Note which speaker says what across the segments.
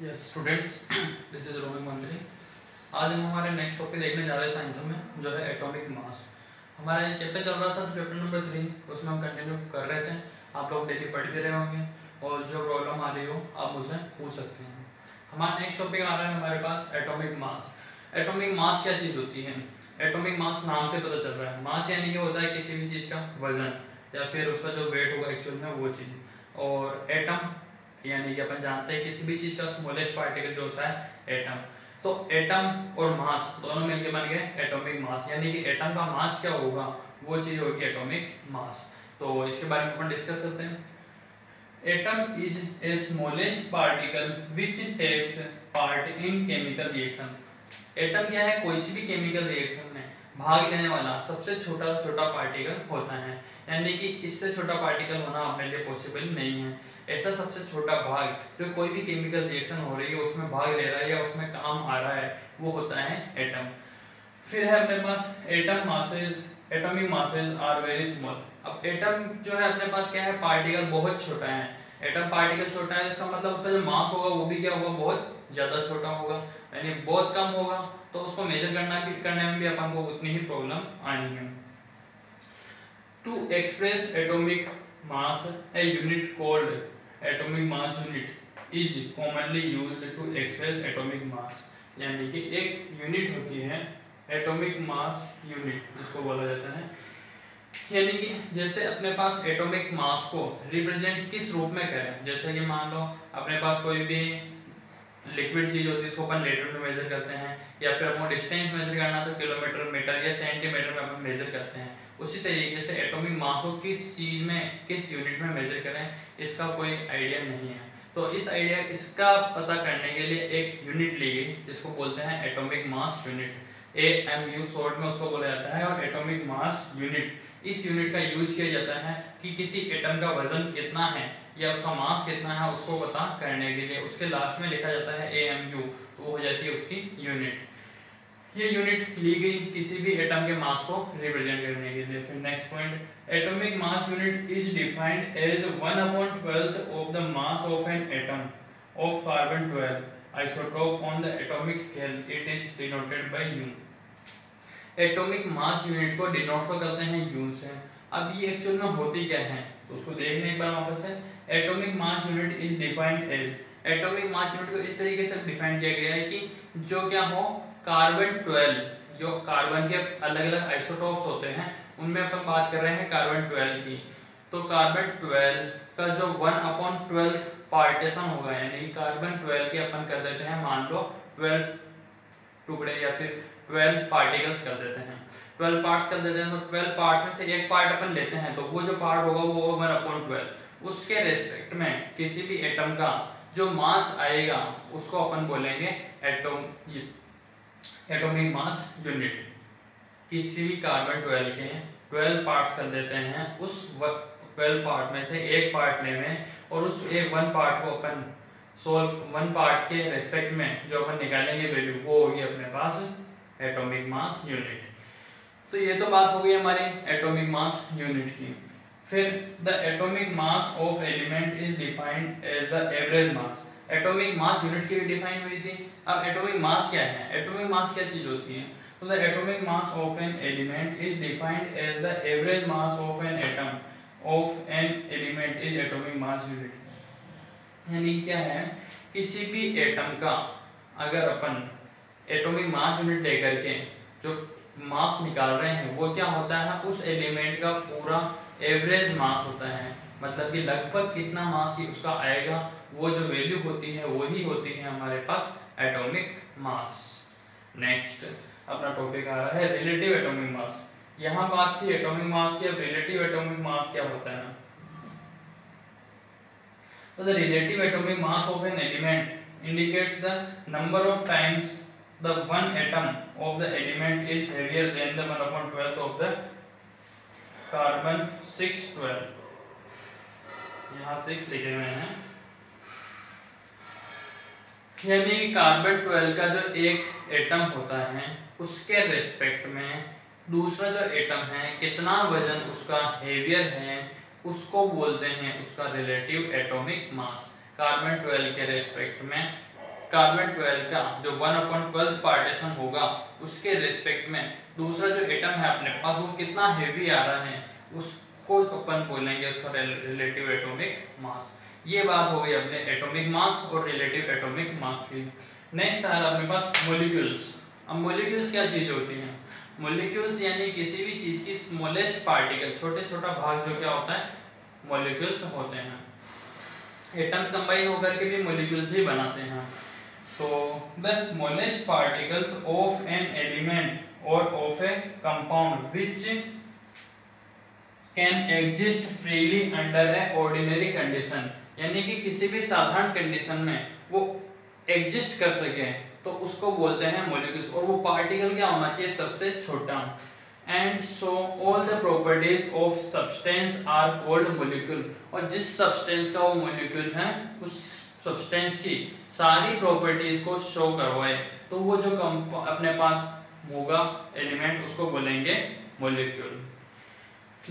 Speaker 1: Yes students, this is roaming मंत्री। आज हम हमारे नेक्स्ट टॉपिक देखने जा रहे हैं साइंस में, जो है एटॉमिक मास। हमारा ये चैप्टर चल रहा था चैप्टर नंबर 3, उसमें हम कंटिन्यू कर रहे थे। आप लोग डेली पढ़ भी रहे होंगे और जो प्रॉब्लम आ रही हो आप मुझसे पूछ सकते हैं। हमारा नेक्स्ट टॉपिक आ रहा है हमारे पास एटॉमिक मास। एटॉमिक मास क्या चीज़ होती है? एटॉमिक मास नाम से पता चल रहा है। मास यानी कि होता है किसी भी चीज़ का वजन या फिर उसका जो वेट होगा एक्चुअल में वो चीज़। और एटम यानी कि अपन जानते हैं किसी भी चीज़ का स्मॉलेस्ट पार्टिकल जो होता है एटम। तो एटम और मास दोनों मिलकर बन गए एटॉमिक मास, यानी कि एटम का मास क्या होगा वो चीज़ होगी एटॉमिक मास। तो इसके बारे में अपन डिस्कस करते हैं। Atom is a smallest particle which takes part in chemical reaction. Atom क्या है? कोई सी भी केमिकल रिएक्शन में भाग लेने वाला सबसे छोटा छोटा पार्टिकल होता है, यानी कि इससे छोटा पार्टिकल होना अपने लिए पॉसिबल नहीं है। ऐसा सबसे छोटा भाग जो कोई भी केमिकल रिएक्शन हो रही है उसमें भाग ले रहा है या उसमें काम आ रहा है वो होता है एटम। फिर है अपने पास atom masses, atomic masses are very small. अब एटम जो है अपने पास क्या है? पार्टिकल बहुत छोटा है। एटम पार्टिकल छोटा है, इसका मतलब उसका जो मास होगा वो भी क्या होगा? बहुत ज़्यादा छोटा होगा, यानी बहुत कम होगा। तो उसको मेजर करने में भी अपन को उतनी ही प्रॉब्लम आनी है। To express atomic mass a unit called atomic mass unit is commonly used to express atomic mass, यानी कि एक यूनिट होती है एटॉमिक मास यूनिट जिसको बोला जाता है। यानी कि जैसे अपने पास एटॉमिक मास को रिप्रेजेंट किस रूप में करें, जैसे कि मान लो अपने पास कोई भी लिक्विड चीज होती है इसको अपन लीटर में मेजर करते हैं, या फिर अपने डिस्टेंस मेजर करना तो किलोमीटर, मीटर या सेंटीमीटर में अपन मेजर करते हैं। उसी तरीके से एटॉमिक मास को किस चीज में, किस यूनिट में मेजर करें इसका कोई आइडिया नहीं है। तो इसका पता करने के लिए एक यूनिट ली गई जिसको बोलते हैं atomic mass unit. AMU short में उसको बोला जाता है। और एटॉमिक मास यूनिट, इस यूनिट का यूज किया जाता है कि किसी एटम का वजन कितना है या उसका मास कितना है उसको पता करने के लिए। उसके लास्ट में लिखा जाता है AMU, तो वो हो जाती है उसकी यूनिट। ये यूनिट ली गई किसी भी एटम के मास को रिप्रेजेंट करने के लिए। फिर next point, atomic mass unit is defined as 1/12 of the mass of an atom of carbon 12 isotope on the atomic scale. It is denoted by U। Atomic mass unit को denote तो करते हैं U से। अब ये actual में होती क्या है तो उसको देखने एक बार वापस से। Atomic mass unit is defined as, atomic mass unit को इस तरीके से डिफाइन किया गया है कि जो क्या हो, कार्बन 12, जो कार्बन के अलग अलग आइसोटोप्स होते हैं उनमें अपन बात कर रहे हैं कार्बन 12 की। तो कार्बन 12 का जो 1/12 पार्टीशन होगा, यानी कार्बन 12 के अपन कर देते हैं मान लो 12 टुकड़े या फिर 12 पार्टिकल्स कर देते हैं, 12 पार्ट्स कर देते हैं। तो 12 पार्ट्स में से एक पार्ट अपन लेते हैं तो वो जो पार्ट होगा वो 1/12। उसके रेस्पेक्ट में किसी भी एटम का जो मास आएगा उसको अपन बोलेंगे एटॉमिक मास यूनिट। किसी भी कार्बन 12 के 12 पार्ट्स कर देते हैं, उस 12 पार्ट में से एक पार्ट लेंगे और उस एक 1 पार्ट को अपन सोल्व 1 पार्ट के रेस्पेक्ट में जो अपन निकालेंगे वैल्यू वो होगी अपने पास एटॉमिक मास यूनिट। तो ये तो बात हो गई हमारी एटॉमिक मास यूनिट की। फिर the atomic mass of element is defined as the average mass. Atomic mass unit की भी डिफाइन हुई थी। अब एटॉमिक मास क्या है? एटॉमिक मास क्या चीज होती है? तो the atomic mass of an element is defined as the average mass of an atom of an element is atomic mass unit. यानी क्या है, किसी भी एटम का अगर अपन एटॉमिक मास यूनिट लेकर के जो मास निकाल रहे हैं वो क्या होता है, उस एलिमेंट का पूरा एवरेज मास होता है। मतलब कि लगभग कितना मास ही उसका आएगा, वो जो वैल्यू होती है वही होती है हमारे पास एटॉमिक मास। नेक्स्ट अपना टॉपिक आ रहा है रिलेटिव एटॉमिक मास। यहाँ बात थी एटॉमिक मास की, अब रिलेटिव एटॉमिक मास क्या होता है? So the relative atomic mass of an element indicates the number of times the one atom of the element is heavier than the 1/12 of the carbon 612। यहाँ 6 लिखे हुए हैं, यानी कार्बन 12 का जो एक एटम होता है उसके रेस्पेक्ट में दूसरा जो एटम है कितना वजन उसका हेवियर है उसको बोलते हैं उसका रिलेटिव एटॉमिक मास। कार्बन 12 के रेस्पेक्ट में कार्बन 12 का जो 1/12 पार्टीशन होगा उसके रिस्पेक्ट में दूसरा जो एटम है अपने पास वो कितना हेवी आ रहा है उसको अपन बोलेंगे उसका रिलेटिव एटॉमिक मास। ये बात हो गई अपने एटॉमिक मास और रिलेटिव एटॉमिक मास की। नेक्स्ट आ अपने पास मॉलिक्यूल्स। अब मॉलिक्यूल्स क्या चीज होती है? मॉलिक्यूल्स यानी किसी भी चीज की स्मॉलेस्ट पार्टिकल, छोटे छोटा भाग जो क्या होता है मॉलिक्यूल्स होते हैं। एटम्स कंबाइन होकर के भी मॉलिक्यूल्स ही बनाते हैं। तो the smallest particles of an element or of a compound which can exist freely under a ordinary condition, यानी कि किसी भी साधारण कंडीशन में वो एग्जिस्ट कर सके तो उसको बोलते हैं मॉलिक्यूल्स। और वो पार्टिकल क्या होना चाहिए? सबसे छोटा। And so all the properties of substance are called molecule. और जिस सब्सटेंस का वो मॉलिक्यूल है उस सब्सटेंस की सारी प्रॉपर्टीज को शो करवाए तो वो जो अपने पास होगा एलिमेंट उसको बोलेंगे मॉलिक्यूल।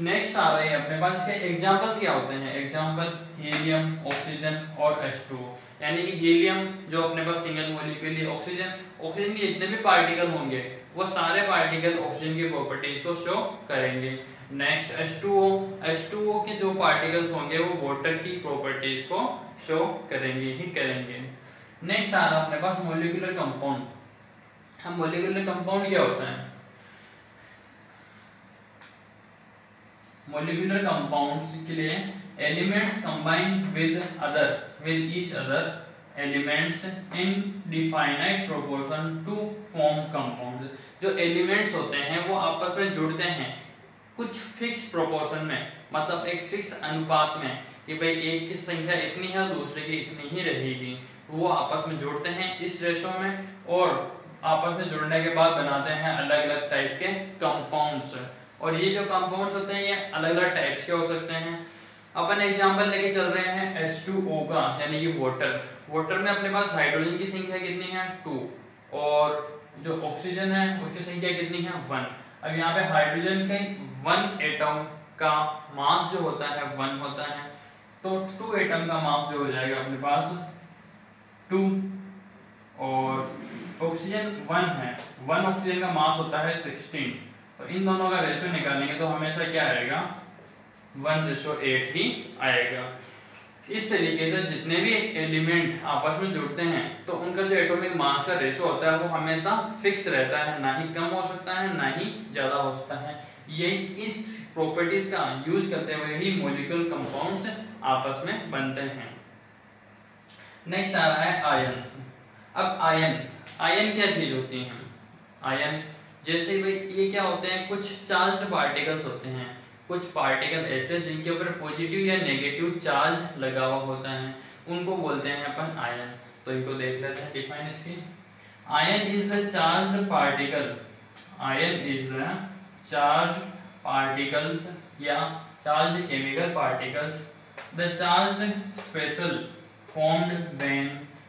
Speaker 1: नेक्स्ट आ रही है अपने पास के एग्जांपल्स क्या होते हैं? एग्जांपल हीलियम, ऑक्सीजन और H2O। यानी कि हीलियम जो अपने पास सिंगल मॉलिक्यूल है, ऑक्सीजन के जितने भी पार्टिकल होंगे वो सारे पार्टिकल ऑक्सीजन की प्रॉपर्टीज को शो करेंगे। नेक्स्ट H2O के जो पार्टिकल्स होंगे वो वाटर की प्रॉपर्टीज को शो करेंगे ही करेंगे। नेक्स्ट आ रहा अपने पास मॉलिक्यूलर कंपाउंड। हम मॉलिक्यूलर कंपाउंड क्या होता है? मॉलिक्यूलर कंपाउंड्स के लिए elements combined with each other elements in definite proportion to form compound. जो एलिमेंट्स होते हैं वो आपस में जुड़ते हैं कुछ फिक्स प्रोपोर्शन में, मतलब एक फिक्स अनुपात में कि भाई एक की संख्या इतनी है दूसरे की इतनी ही रहेगी। वो आपस में जुड़ते हैं इस रेशो में और आपस में जुड़ने के बाद बनाते हैं अलग अलग टाइप के कंपाउंड्स। और ये जो कंपाउंड्स होते हैं ये अलग अलग टाइप्स के हो सकते हैं। अपन एग्जांपल लेके चल रहे हैं H2O का, यानी कि वाटर में अपने पास हाइड्रोजन की संख्या कितनी है? 2 और जो ऑक्सीजन है उसकी संख्या कितनी है? 1। अब यहाँ पे हाइड्रोजन के 1 एटम का मास जो होता है 1 होता है, तो 2 एटम का मास जो हो जाएगा अपने पास 2 और ऑक्सीजन 1 है, 1 ऑक्सीजन का मास होता है 16। तो इन दोनों का रेशियो निकालेंगे तो हमेशा क्या आएगा? 1:8 ही आएगा। इस तरीके से जितने भी एलिमेंट आपस में जुड़ते हैं तो उनका जो एटॉमिक मास का रेशियो होता है वो हमेशा फिक्स रहता है, ना ही कम हो सकता है ना ही ज्यादा हो सकता है। यही इस प्रॉपर्टीज का यूज करते हुए ही मॉलिक्यूलर कंपाउंड्स आपस में बनते हैं। नेक्स्ट आ रहा है आयंस। अब आयन क्या चीज होती है? आयन जैसे भाई ये क्या होते हैं? कुछ चार्ज्ड पार्टिकल्स होते हैं, कुछ पार्टिकल ऐसे जिनके ऊपर पॉजिटिव या नेगेटिव चार्ज लगा हुआ होता है, उनको बोलते हैं अपन आयन। तो इनको देख लेते हैं डिफाइन इसकी। Ion is the charged particle, ion is the charged particles या charged chemical particles, the charged species formed when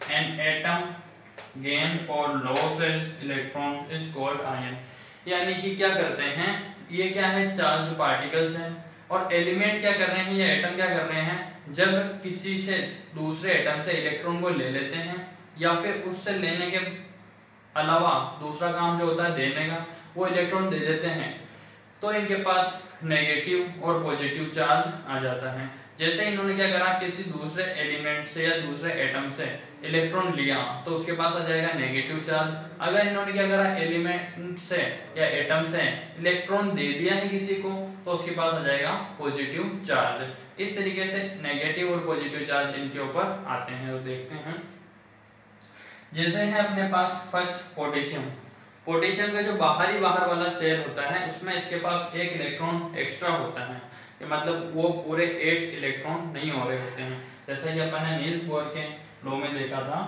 Speaker 1: an atom gain or loses electrons is called ion। यानी कि क्या करते हैं? ये क्या है? चार्ज्ड पार्टिकल्स हैं और एलिमेंट क्या कर रहे हैं या एटम क्या कर रहे हैं? जब किसी से दूसरे एटम से इलेक्ट्रॉन को ले लेते हैं या फिर उससे लेने के अलावा दूसरा काम जो होता है देने का, वो इलेक्ट्रॉन दे देते हैं तो इनके पास नेगेटिव और पॉजिटिव चार्ज आ जाता है। जैसे इन्होंने क्या करा? किसी दूसरे एलिमेंट से या दूसरे एटम से इलेक्ट्रॉन लिया तो उसके पास आ जाएगा नेगेटिव चार्ज। अगर इन्होंने क्या करा? एलिमेंट से या एटम से इलेक्ट्रॉन दे दिया है किसी को तो उसके पास आ जाएगा पॉजिटिव चार्ज। इस तरीके से नेगेटिव और पॉजिटिव चार्ज इनके ऊपर आते हैं। तो देखते हैं जैसे है अपने पास फर्स्ट पोटेशियम। पोटेशियम का जो बाहर वाला शेल होता है उसमें इसके पास एक इलेक्ट्रॉन एक्स्ट्रा होता है, मतलब वो पूरे 8 इलेक्ट्रॉन नहीं हो रहे होते हैं। जैसे कि अपन ने नील्स बोर के लॉ में देखा था,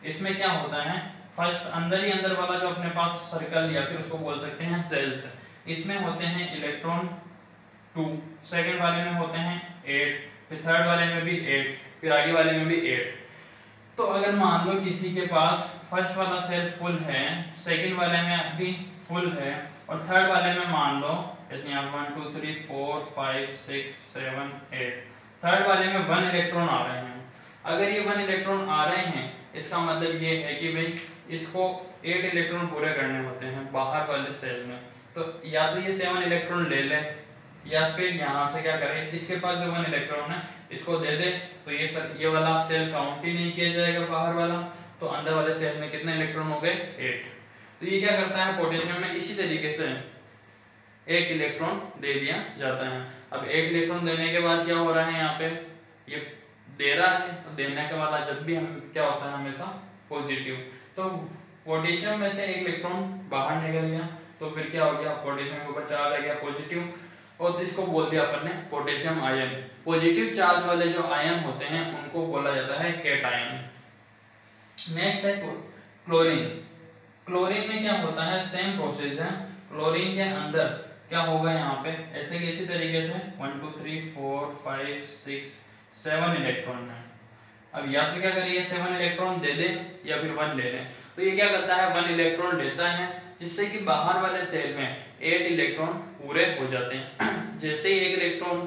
Speaker 1: इसमें क्या होता है? फर्स्ट अंदर ही अंदर वाला जो अपने पास सर्कल या फिर उसको बोल सकते हैं सेल्स, इसमें होते हैं इलेक्ट्रॉन 2, सेकंड वाले में होते हैं 8, फिर थर्ड वाले में भी 8, फिर आगे वाले में भी 8। तो अगर मान लो किसी के पास फर्स्ट वाला सेल फुल है, सेकंड वाले में भी फुल है और थर्ड वाले में मान लो जैसे यहाँ 1 2 3 4 5 6 7 8, थर्ड वाले में 1 इलेक्ट्रॉन आ रहे हैं अगर ये 1 इलेक्ट्रॉन आ रहे हैं इसका मतलब ये है कि भाई इसको 8 इलेक्ट्रॉन पूरे करने होते हैं बाहर वाले सेल में। तो या तो ये 7 इलेक्ट्रॉन ले ले या फिर यहाँ से क्या करें, इसके पास जो 1 इलेक्ट्रॉन है इसको दे दे, तो ये वाला सेल काउंट ही नहीं किया जाएगा बाहर वाला, तो अंदर वाले सेल में कितने इलेक्ट्रॉन हो गए 8। तो ये क्या करता है पोटेशियम में इसी तरीके से 1 इलेक्ट्रॉन दे दिया जाता है। अब 1 इलेक्ट्रॉन देने के बाद क्या हो रहा है यहाँ पे ये दे रहा है, तो देने के बाद जब भी हम क्या होता है हमेशा पॉजिटिव, तो पोटेशियम में से 1 इलेक्ट्रॉन बाहर निकल गया, तो फिर क्या हो गया पोटेशियम के ऊपर चार्ज आ गया पॉजिटिव, और इसको बोल दिया अपन ने पोटेशियम आयन। पॉजिटिव चार्ज वाले जो आयन होते हैं उनको बोला जाता है कैटायन। नेक्स्ट है क्लोरीन। क्लोरीन में क्या होता है सेम प्रोसेस है, क्लोरीन के अंदर क्या होगा यहाँ पे ऐसे किसी तरीके से 1 2 3 4 5 6 7 इलेक्ट्रॉन है। अब या तो क्या करिए 7 इलेक्ट्रॉन दे दे या फिर 1 ले लें, तो ये क्या करता है 1 इलेक्ट्रॉन लेता है जिससे कि बाहर वाले सेल में 8 इलेक्ट्रॉन पूरे हो जाते हैं। जैसे ही 1 इलेक्ट्रॉन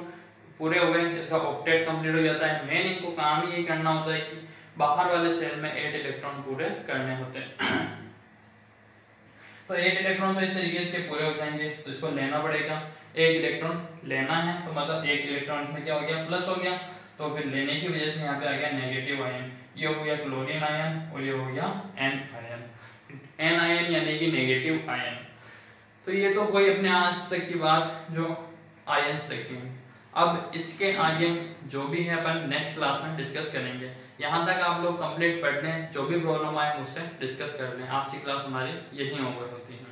Speaker 1: पूरे हुए इसका ऑक्टेट कंप्लीट हो जाता है। मेन इनको काम ही यही करना होता है कि बाहर वाले सेल में 8 इलेक्ट्रॉन पूरे करने होते हैं। तो 8 इलेक्ट्रॉन तो इस तरीके से पूरे हो जाएंगे, तो इसको लेना पड़ेगा। 1 इलेक्ट्रॉन लेना है तो मतलब 1 इलेक्ट्रॉन में क्या हो गया प्लस हो गया, तो फिर लेने की वजह से यहाँ पे आ गया नेगेटिव आयन, ये हो गया क्लोरीन आयन और ये हो गया एन आयन। एन आयन यानी कि नेगेटिव आयन। तो ये तो कोई अपने आज तक की बात जो आयंस तक की। अब इसके आगे जो भी है अपन नेक्स्ट क्लास में डिस्कस करेंगे। यहाँ तक आप लोग कंप्लीट पढ़ लें, जो भी प्रॉब्लम आए मुझसे डिस्कस कर लें। आज की क्लास हमारी यही ओवर होती है।